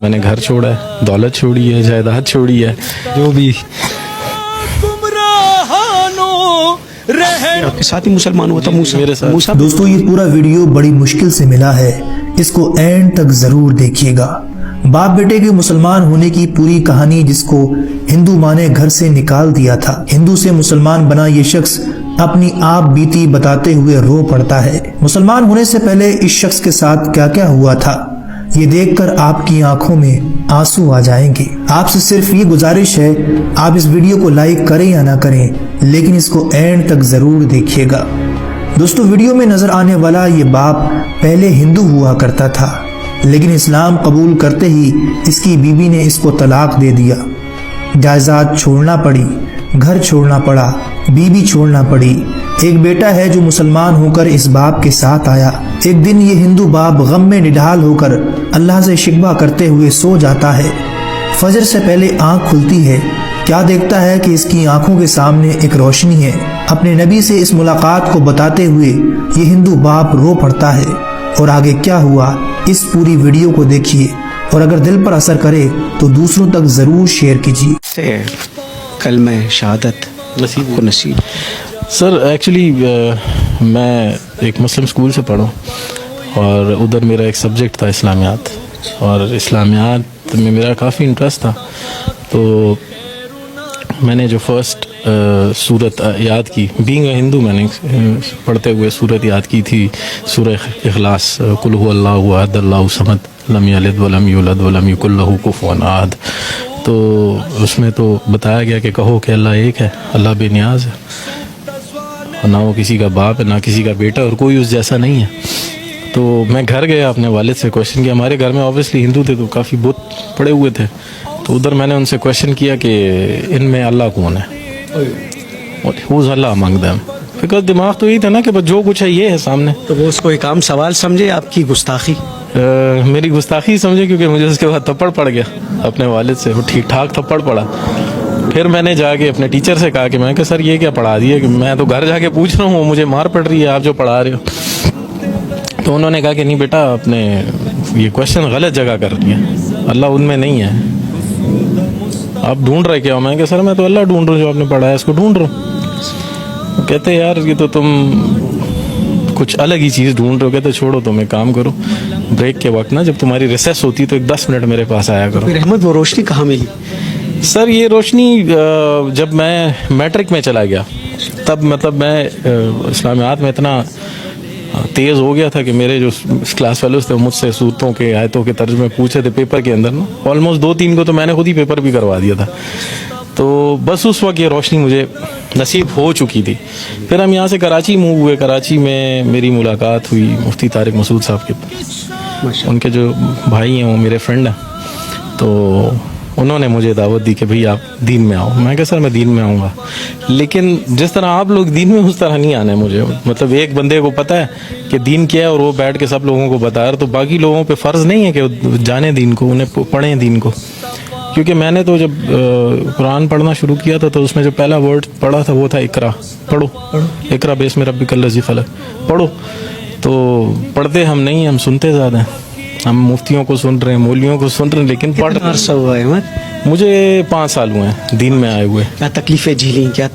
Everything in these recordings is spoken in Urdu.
میں نے گھر چھوڑا ہے, دولت چھوڑی ہے, جائیداد چھوڑی ہے, جو بھی آپ کے ساتھ ہی مسلمان ہوا تھا میرے ساتھ. دوستو یہ پورا ویڈیو بڑی مشکل سے ملا ہے, اس کو اینڈ تک ضرور دیکھیے گا. باپ بیٹے کے مسلمان ہونے کی پوری کہانی جس کو ہندو ماں نے گھر سے نکال دیا تھا, ہندو سے مسلمان بنا یہ شخص اپنی آپ بیتی بتاتے ہوئے رو پڑتا ہے. مسلمان ہونے سے پہلے اس شخص کے ساتھ کیا کیا ہوا تھا یہ دیکھ کر آپ کی آنکھوں میں آنسو آ جائیں گے. آپ سے صرف یہ گزارش ہے, آپ اس ویڈیو کو لائک کریں یا نہ کریں لیکن اس کو اینڈ تک ضرور دیکھیے گا. دوستو ویڈیو میں نظر آنے والا یہ باپ پہلے ہندو ہوا کرتا تھا لیکن اسلام قبول کرتے ہی اس کی بیوی نے اس کو طلاق دے دیا. جائیداد چھوڑنا پڑی, گھر چھوڑنا پڑا, بیوی چھوڑنا پڑی. ایک بیٹا ہے جو مسلمان ہو کر اس باپ کے ساتھ آیا. ایک دن یہ ہندو باپ غم میں نڈھال ہو کر اللہ سے شکوہ کرتے ہوئے سو جاتا ہے. فجر سے پہلے آنکھ کھلتی ہے, کیا دیکھتا ہے کہ اس کی آنکھوں کے سامنے ایک روشنی ہے. اپنے نبی سے اس ملاقات کو بتاتے ہوئے یہ ہندو باپ رو پڑتا ہے. اور آگے کیا ہوا اس پوری ویڈیو کو دیکھیے اور اگر دل پر اثر کرے تو دوسروں تک ضرور شیئر کیجیے. کلمہ شہادت نصیب کو نصیب. سر ایکچولی میں ایک مسلم اسکول سے پڑھا اور ادھر میرا ایک سبجیکٹ تھا اسلامیات, اور اسلامیات میں میرا کافی انٹرسٹ تھا. تو میں نے جو فرسٹ سورت یاد کی, بینگ اے ہندو, میں نے پڑھتے ہوئے سورت یاد کی تھی, سورہ اخلاص, قل هو اللہ احد اللہ الصمد لم یلد ولم یولد ولم یکن لہ کفوا احد. تو اس میں تو بتایا گیا کہ کہو کہ اللہ ایک ہے, اللہ بے نیاز ہے, اور نہ وہ کسی کا باپ ہے نہ کسی کا بیٹا, اور کوئی اس جیسا نہیں ہے. تو میں گھر گیا اپنے والد سے کویشچن کیا. ہمارے گھر میں اوبیسلی ہندو تھے تو کافی بت پڑے ہوئے تھے, تو ادھر میں نے ان سے کویشچن کیا کہ ان میں اللہ کون ہے, ہوز اللہ امنگ دیم. بیکاز دماغ تو یہی تھا نا کہ بس جو کچھ ہے یہ ہے سامنے. تو وہ اس کو ایک عام سوال سمجھے, آپ کی گستاخی؟ میری گستاخی سمجھے, کیونکہ مجھے اس کے بعد تھپڑ پڑ گیا اپنے والد سے, وہ ٹھیک ٹھاک تھپڑ پڑا. پھر میں نے جا کے اپنے ٹیچر سے کہا کہ میں کہ سر یہ کیا پڑھا دیا, کہ میں تو گھر جا کے پوچھ رہا ہوں, وہ مجھے مار پڑ رہی ہے, آپ جو پڑھا رہے ہو. تو انہوں نے کہا کہ نہیں بیٹا, آپ نے یہ کویشچن غلط جگہ کر دیا, اللہ ان میں نہیں ہے, آپ ڈھونڈ رہے کیا ہو. میں کہ سر میں تو اللہ ڈھونڈ رہا ہوں, جو آپ نے پڑھا ہے اس کو ڈھونڈ رہا ہوں. کہتے یار یہ تو تم کچھ الگ ہی چیز ڈھونڈ رہے ہو. کہتے چھوڑو, تم ایک کام کرو, بریک کے وقت نا جب تمہاری ریسیس ہوتی تو ایک 10 منٹ میرے پاس آیا کرو. پھر احمد وہ روشنی کہاں ملی؟ سر یہ روشنی جب میں میٹرک میں چلا گیا تب مطلب میں اسلامیات میں اتنا تیز ہو گیا تھا کہ میرے جو کلاس فیلوز تھے مجھ سے صورتوں کے آیتوں کے ترجمے پوچھے تھے پیپر کے اندر نا, آلموسٹ 2-3 کو تو میں نے خود ہی پیپر بھی کروا دیا تھا. تو بس اس وقت یہ روشنی مجھے نصیب ہو چکی تھی. پھر ہم یہاں سے کراچی موو ہوئے. کراچی میں میری ملاقات ہوئی مفتی طارق مسعود صاحب کے پاس. ان کے جو بھائی ہیں وہ میرے فرینڈ ہیں, تو انہوں نے مجھے دعوت دی کہ بھئی آپ دین میں آؤ. میں کہا سر میں دین میں آؤں گا, لیکن جس طرح آپ لوگ دین میں اس طرح نہیں آنا ہے مجھے. مطلب ایک بندے کو پتہ ہے کہ دین کیا ہے اور وہ بیٹھ کے سب لوگوں کو بتا رہا, تو باقی لوگوں پہ فرض نہیں ہے کہ وہ جانیں دین کو, انہیں پڑھیں دین کو. کیونکہ میں نے تو جب قرآن پڑھنا شروع کیا تھا تو اس میں جو پہلا ورڈ پڑھا تھا وہ تھا اقرا, پڑھو, اقرا بسم ربک الذی خلق, پڑھو. تو پڑھتے ہم نہیں, ہم سنتے زیادہ ہیں. ہم مفتیوں کو سن رہے ہیں, مولویوں کو سن رہے ہیں, لیکن کتنا عرصہ ہوا ہے احمد؟ مجھے 5 سال ہوئے ہیں دین میں آئے ہوئے. کیا تکلیفیں جھیلیں, کیا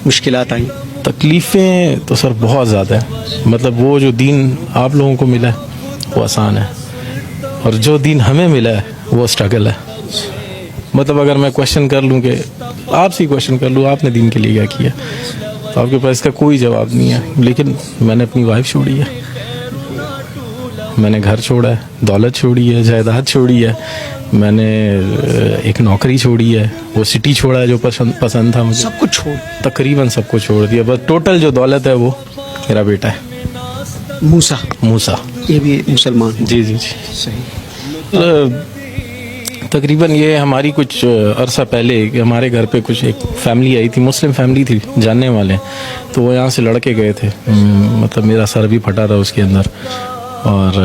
مشکلات آئیں؟ تکلیفیں تو سر بہت زیادہ ہیں. مطلب وہ جو دین آپ لوگوں کو ملا ہے وہ آسان ہے, اور جو دین ہمیں ملا ہے وہ اسٹرگل ہے. مطلب اگر میں کویشچن کر لوں کہ آپ سے کویشچن کر لوں آپ نے دین کے لیے کیا کیا, تو آپ کے پاس اس کا کوئی جواب نہیں ہے. لیکن میں نے اپنی وائف چھوڑی ہے, میں نے گھر چھوڑا ہے, دولت چھوڑی ہے, جائیداد چھوڑی ہے, میں نے ایک نوکری چھوڑی ہے, وہ سٹی چھوڑا ہے جو پسند تھا مجھے, سب کچھ چھوڑ, تقریباً سب کچھ چھوڑ دیا. بس ٹوٹل جو دولت ہے وہ میرا بیٹا ہے موسیٰ. یہ بھی مسلمان؟ جی جی جی صحیح. تقریباً یہ ہماری کچھ عرصہ پہلے ہمارے گھر پہ کچھ ایک فیملی آئی تھی, مسلم فیملی تھی, جاننے والے, تو وہ یہاں سے لڑکے گئے تھے. مطلب میرا سر بھی پھٹا تھا اس کے اندر, اور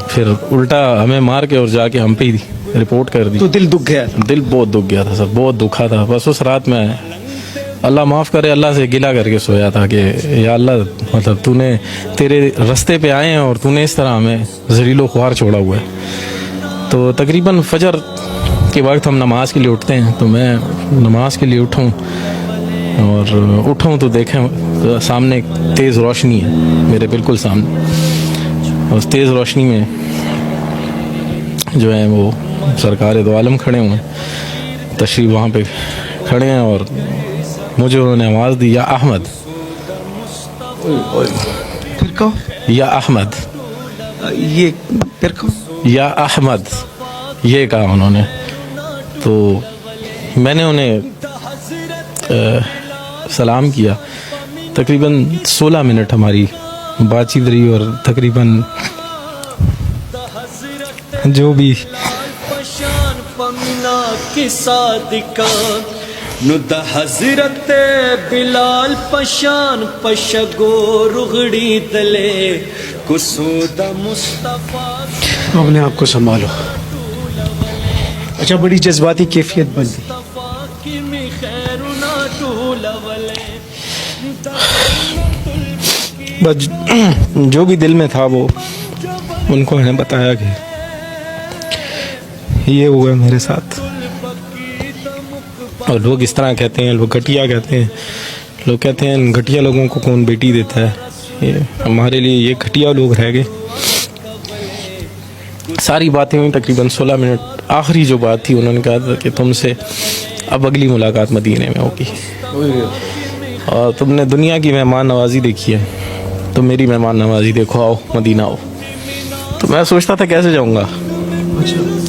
پھر الٹا ہمیں مار کے اور جا کے ہم پہ ہی رپورٹ کر دی. تو دل دکھ گیا؟ دل بہت دکھ گیا تھا سر, بہت دکھا تھا. بس اس رات میں اللہ معاف کرے اللہ سے گلہ کر کے سویا تھا کہ یا اللہ مطلب تو نے تیرے رستے پہ آئے ہیں اور تو نے اس طرح ہمیں ذلیل و خوار چھوڑا ہوا ہے. تو تقریباً فجر کے وقت ہم نماز کے لیے اٹھتے ہیں، تو میں نماز کے لیے اٹھوں اور اٹھوں تو دیکھیں سامنے ایک تیز روشنی ہے میرے بالکل سامنے. اس تیز روشنی میں جو ہے وہ سرکار دو عالم کھڑے ہوئے ہیں، تشریف وہاں پہ کھڑے ہیں، اور مجھے انہوں نے آواز دی، یا احمد، پھر کہو یا احمد، یہ پھر کہو. یا احمد، یہ کہا انہوں نے. تو میں نے انہیں سلام کیا. تقریباً 16 منٹ ہماری بات چیت رہی، اور تقریباً جو بھی پشان پمنا کی صادقان نو دا حضرت بلال پشان پشگو رغڑی دلے کسود مصطفیٰ اپنے آپ کو سنبھالو. اچھا، بڑی جذباتی کیفیت بن گئی. کی می خیرنا ٹول ولے بس جو بھی دل میں تھا وہ ان کو میں نے بتایا کہ یہ ہوا میرے ساتھ. اور لوگ اس طرح کہتے ہیں، لوگ گھٹیا کہتے ہیں، لوگ کہتے ہیں گھٹیا لوگوں کو کون بیٹی دیتا ہے. یہ ہمارے لیے یہ گھٹیا لوگ رہ گئے. ساری باتیں ہوئی تقریباً 16 منٹ. آخری جو بات تھی انہوں نے کہا تھا کہ تم سے اب اگلی ملاقات مدینے میں ہوگی، اور تم نے دنیا کی مہمان نوازی دیکھی ہے، تو میری مہمان نوازی دیکھو، آؤ مدینہ آؤ. تو میں سوچتا تھا کیسے جاؤں گا.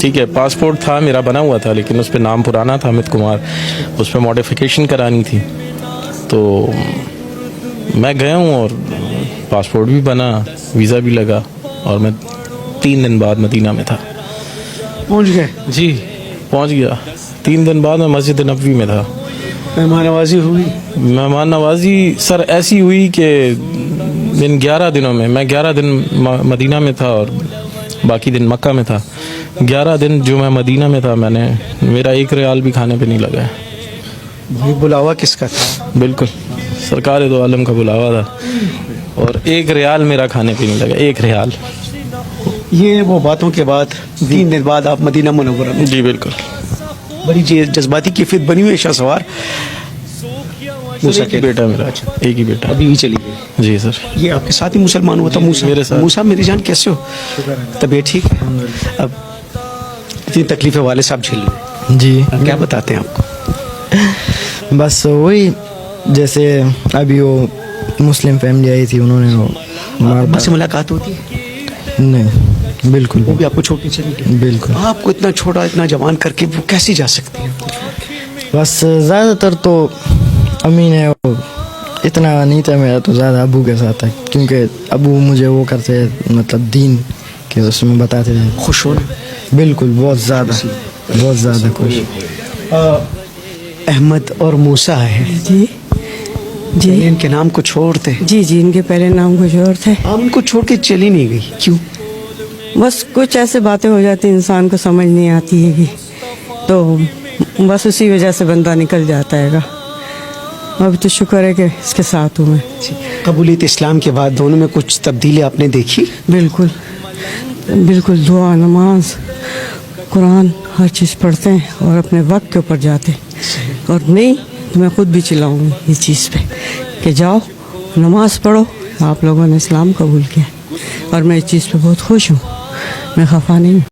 ٹھیک ہے، پاسپورٹ تھا میرا بنا ہوا تھا، لیکن اس پہ نام پرانا تھا امت کمار، اس پہ ماڈیفیکیشن کرانی تھی. تو میں گیا ہوں اور پاسپورٹ بھی بنا، ویزا بھی لگا، اور میں 3 دن بعد مدینہ میں تھا. پہنچ گئے؟ جی پہنچ گیا. 3 دن بعد میں مسجد نبوی میں تھا. مہمان نوازی ہوئی؟ مہمان نوازی سر ایسی ہوئی کہ 11 دنوں میں 11 دن مدینہ میں تھا اور باقی دن مکہ میں تھا. 11 دن جو میں مدینہ میں تھا، میں نے میرا 1 ریال بھی کھانے پہ نہیں لگا ہے. بھائی بلاوا کس کا تھا؟ بالکل سرکار دو عالم کا بلاوا تھا، اور 1 ریال میرا کھانے پہ نہیں لگا، 1 ریال. یہ وہ باتوں کے بعد 3 دن بعد آپ مدینہ منورہ میں. جی بالکل. بڑی جذباتی کیفیت بنی ہوئی ہے. شاہ سوار موسیٰ ایک ہی بیٹا میرا، ایک ہی بیٹا. ابھی بھی چلی گئی. جی سر. یہ آپ کے ساتھ ہی مسلمان ہوا تھا موسیٰ؟ میرے ساتھ. موسیٰ میری جان کیسے ہو؟ طبیعت ٹھیک ہے؟ اب اتنی تکلیفیں والد صاحب جھیل رہے جی ہیں، کیا بتاتے ہیں آپ کو؟ بس وہی جیسے ابھی وہ مسلم فیملی آئی تھی، انہوں نے وہ ابا سے ملاقات ہوتی ہے؟ نہیں بالکل وہ بھی آپ کو چھوڑ کے چلی گئی؟ بالکل. آپ کو اتنا چھوڑا، اتنا جوان کر کے وہ کیسے جا سکتی ہے؟ بس زیادہ تر تو امی نے وہ اتنا نہیں تھا میرا، تو زیادہ ابو کے ساتھ تھا، کیونکہ ابو مجھے وہ کرتے مطلب دین کے اس میں بتاتے تھے. خوش ہونا؟ بالکل، بہت زیادہ خوش. احمد اور موسیٰ ہے جی جی ان کے نام کو چھوڑتے، جی جی ان کے پہلے نام کچھ اور تھے. آپ ان کو چھوڑ کے چلی نہیں گئی، کیوں؟ بس کچھ ایسے باتیں ہو جاتی انسان کو سمجھ نہیں آتی ہے کہ، تو بس اسی وجہ سے بندہ نکل جاتا ہے گا. اب تو شکر ہے کہ اس کے ساتھ ہوں میں. قبولیت اسلام کے بعد دونوں میں کچھ تبدیلی آپ نے دیکھی؟ بالکل بالکل. دعا، نماز، قرآن ہر چیز پڑھتے ہیں اور اپنے وقت کے اوپر جاتے ہیں. اور نہیں تو میں خود بھی چلاؤں گی اس چیز پہ کہ جاؤ نماز پڑھو. آپ لوگوں نے اسلام قبول کیا اور میں اس چیز پہ بہت خوش ہوں، میں خفا نہیں ہوں.